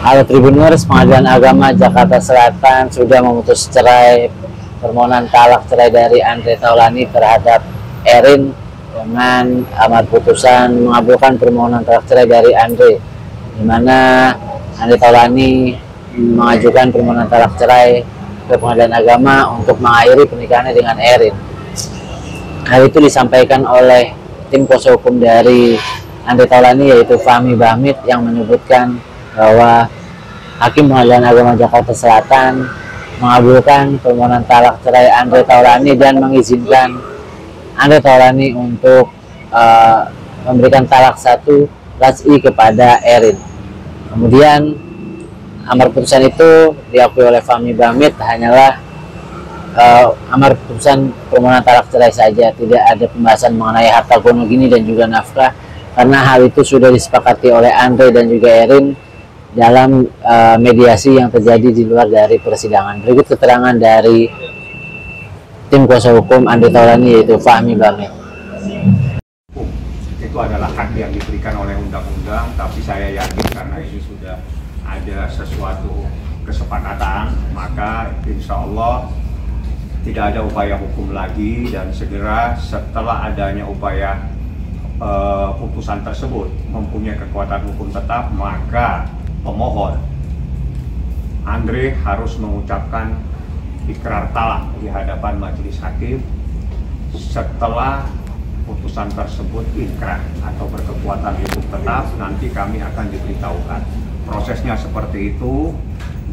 Halo Tribuners, Pengadilan Agama Jakarta Selatan sudah memutus cerai permohonan talak cerai dari Andre Taulani terhadap Erin dengan amar putusan mengabulkan permohonan talak cerai dari Andre, di mana Andre Taulani mengajukan permohonan talak cerai ke Pengadilan Agama untuk mengakhiri pernikahannya dengan Erin. Hal itu disampaikan oleh tim kuasa hukum dari Andre Taulani, yaitu Fahmi Bahmid, yang menyebutkan bahwa Hakim Pengadilan Agama Jakarta Selatan mengabulkan permohonan talak cerai Andre Taulani dan mengizinkan Andre Taulani untuk memberikan talak 1 raj'i kepada Erin. Kemudian amar putusan itu diakui oleh Fahmi Bahmid hanyalah amar putusan permohonan talak cerai saja, tidak ada pembahasan mengenai harta gono gini dan juga nafkah, karena hal itu sudah disepakati oleh Andre dan juga Erin dalam mediasi yang terjadi di luar dari persidangan. Berikut keterangan dari tim kuasa hukum Andre Taulani, yaitu Fahmi Bahmid. Itu adalah hak yang diberikan oleh undang-undang, tapi saya yakin karena ini sudah ada sesuatu kesepakatan, maka insya Allah tidak ada upaya hukum lagi, dan segera setelah adanya upaya putusan tersebut mempunyai kekuatan hukum tetap, maka pemohon Andre harus mengucapkan ikrar talak di hadapan majelis hakim. Setelah putusan tersebut inkrah atau berkekuatan hukum tetap, nanti kami akan diberitahukan prosesnya seperti itu,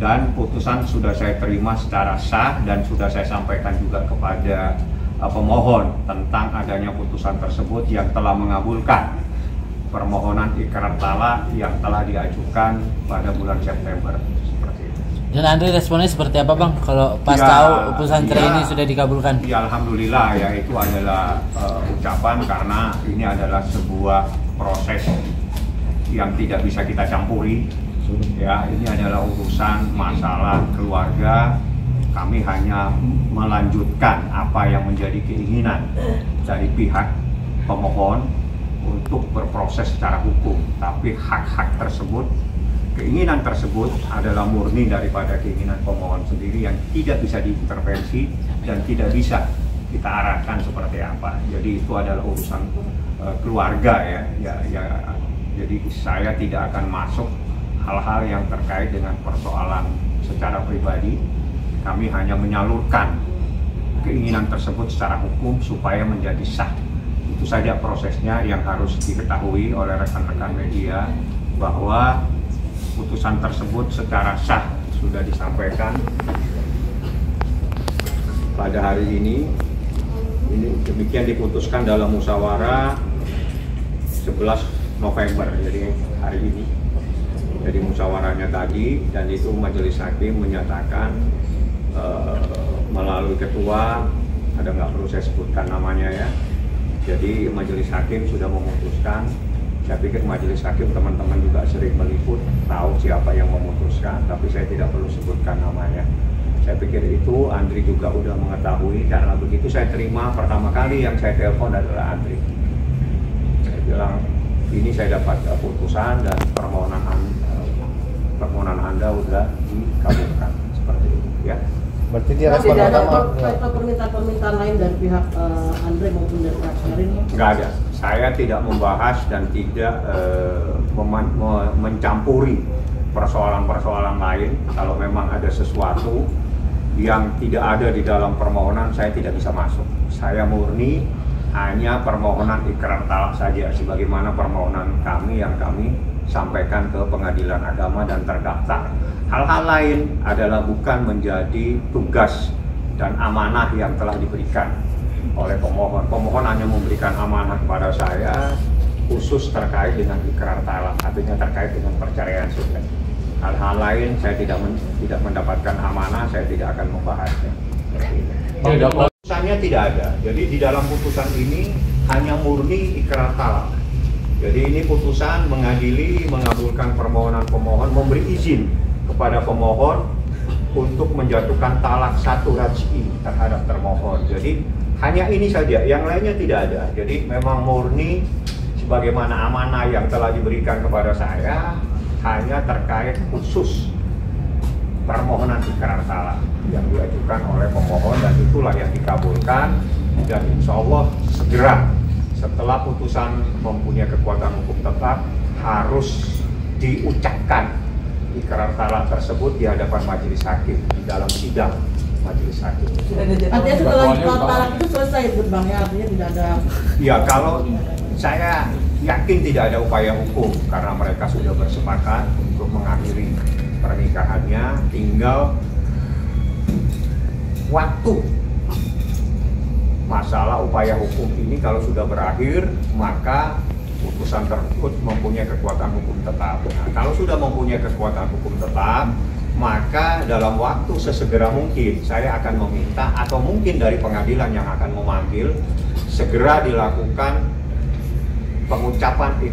dan putusan sudah saya terima secara sah dan sudah saya sampaikan juga kepada pemohon tentang adanya putusan tersebut yang telah mengabulkan permohonan ikrar talak yang telah diajukan pada bulan September, seperti itu. Dan Andre responnya seperti apa, Bang, kalau pas tahu putusan cerai ini sudah dikabulkan? Ya alhamdulillah, ya itu adalah ucapan, karena ini adalah sebuah proses yang tidak bisa kita campuri. Ya, ini adalah urusan masalah keluarga. Kami hanya melanjutkan apa yang menjadi keinginan dari pihak pemohon untuk berproses secara hukum, tapi hak-hak tersebut, keinginan tersebut adalah murni daripada keinginan pemohon sendiri yang tidak bisa diintervensi dan tidak bisa kita arahkan seperti apa. Jadi itu adalah urusan keluarga ya. Jadi saya tidak akan masuk hal-hal yang terkait dengan persoalan secara pribadi. Kami hanya menyalurkan keinginan tersebut secara hukum supaya menjadi sah. Itu saja prosesnya yang harus diketahui oleh rekan-rekan media, bahwa putusan tersebut secara sah sudah disampaikan pada hari ini. Ini demikian diputuskan dalam musyawarah 11 November, jadi hari ini. Jadi musyawarahnya tadi, dan itu majelis hakim menyatakan melalui ketua, ada nggak perlu saya sebutkan namanya ya. Jadi majelis hakim sudah memutuskan. Saya pikir majelis hakim teman-teman juga sering meliput, tahu siapa yang memutuskan, tapi saya tidak perlu sebutkan namanya. Saya pikir itu Andri juga udah mengetahui, karena begitu saya terima pertama kali yang saya telepon adalah Andri. Saya bilang, ini saya dapat putusan dan permohonan Anda udah dikabulkan, seperti itu ya. Berarti dia respon tidak ada pertama. permintaan lain dari pihak Andre maupun dari pihak Erin? Nggak ada. Saya tidak membahas dan tidak mencampuri persoalan-persoalan lain. Kalau memang ada sesuatu yang tidak ada di dalam permohonan, saya tidak bisa masuk. Saya murni hanya permohonan ikrar talak saja, sebagaimana permohonan kami yang kami sampaikan ke Pengadilan Agama dan terdaftar. Hal-hal lain adalah bukan menjadi tugas dan amanah yang telah diberikan oleh pemohon. Pemohon hanya memberikan amanah kepada saya khusus terkait dengan ikrar talak, artinya terkait dengan perceraian saja. Hal-hal lain saya tidak mendapatkan amanah, saya tidak akan membahasnya. Putusannya tidak ada. Jadi di dalam putusan ini hanya murni ikrar talak. Jadi ini putusan mengadili, mengabulkan permohonan pemohon, memberi izin kepada pemohon untuk menjatuhkan talak 1 raj'i terhadap termohon. Jadi hanya ini saja, yang lainnya tidak ada. Jadi memang murni sebagaimana amanah yang telah diberikan kepada saya, hanya terkait khusus permohonan ikrar talak yang diajukan oleh pemohon, dan itulah yang dikabulkan. Dan insya Allah segera setelah putusan mempunyai kekuatan hukum tetap harus diucapkan ikrar talak tersebut di hadapan majelis hakim di dalam sidang majelis hakim. Artinya setelah ikrar talak itu selesai Bang ya, artinya tidak ada. Ya, kalau saya yakin tidak ada upaya hukum karena mereka sudah bersepakat untuk mengakhiri pernikahannya, tinggal waktu. Masalah upaya hukum ini kalau sudah berakhir, maka putusan tersebut mempunyai kekuatan hukum tetap. Nah, kalau sudah mempunyai kekuatan hukum tetap, maka dalam waktu sesegera mungkin saya akan meminta, atau mungkin dari pengadilan yang akan memanggil, segera dilakukan pengucapan